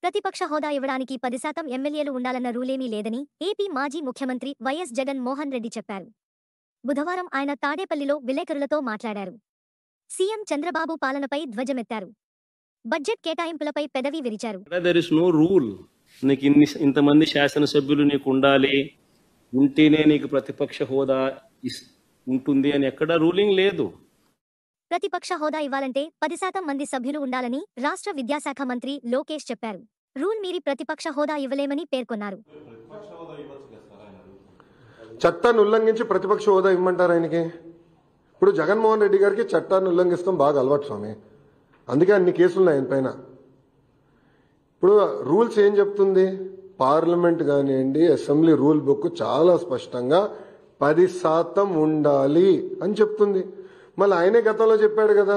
ప్రతిపక్ష హోదా ఇవ్వడానికి 10% ఎమ్మెల్యేలు ఉండాలన్న రూలేమీ లేదని ఏపీ మాజీ ముఖ్యమంత్రి వైఎస్ జగన్ మోహన్ రెడ్డి చెప్పారు. బుధవారం ఆయన తాడేపల్లిలో విలేకరులతో మాట్లాడారు. సీఎం చంద్రబాబు పాలనపై ధ్వజమెత్తారు. బడ్జెట్ కేటాయింపులపై పెదవి విరిచారు. There is no rule. నీకు ఇంతమంది శాసనసభ్యులు నీకు ఉండాలి, ఉంటేనే నీకు ప్రతిపక్ష హోదా ఉంటుంది అని ఎక్కడా రూలింగ్ లేదు. ప్రతిపక్ష హోదా ఇవ్వాలంటే 10% మంది సభ్యులు ఉండాలని రాష్ట్ర విద్యాశాఖ మంత్రి లోకేష్ చెప్పారు. రూల్ మీరి ప్రతిపక్ష హోదా ఇవ్వలేమని పేర్కొన్నారు. చట్టాన్ని ఉల్లంఘించి ప్రతిపక్ష హోదా ఇవ్వమంటారు ఆయనకి? ఇప్పుడు జగన్మోహన్ రెడ్డి గారికి చట్టాన్ని ఉల్లంఘిస్తాం బాగా అలవాటు స్వామి, అందుకే అన్ని కేసులు ఆయన పైన. ఇప్పుడు రూల్స్ ఏం చెప్తుంది? పార్లమెంట్ కానివ్వండి, అసెంబ్లీ రూల్ బుక్ చాలా స్పష్టంగా 10% ఉండాలి అని చెప్తుంది. మళ్ళీ ఆయనే గతంలో చెప్పాడు కదా,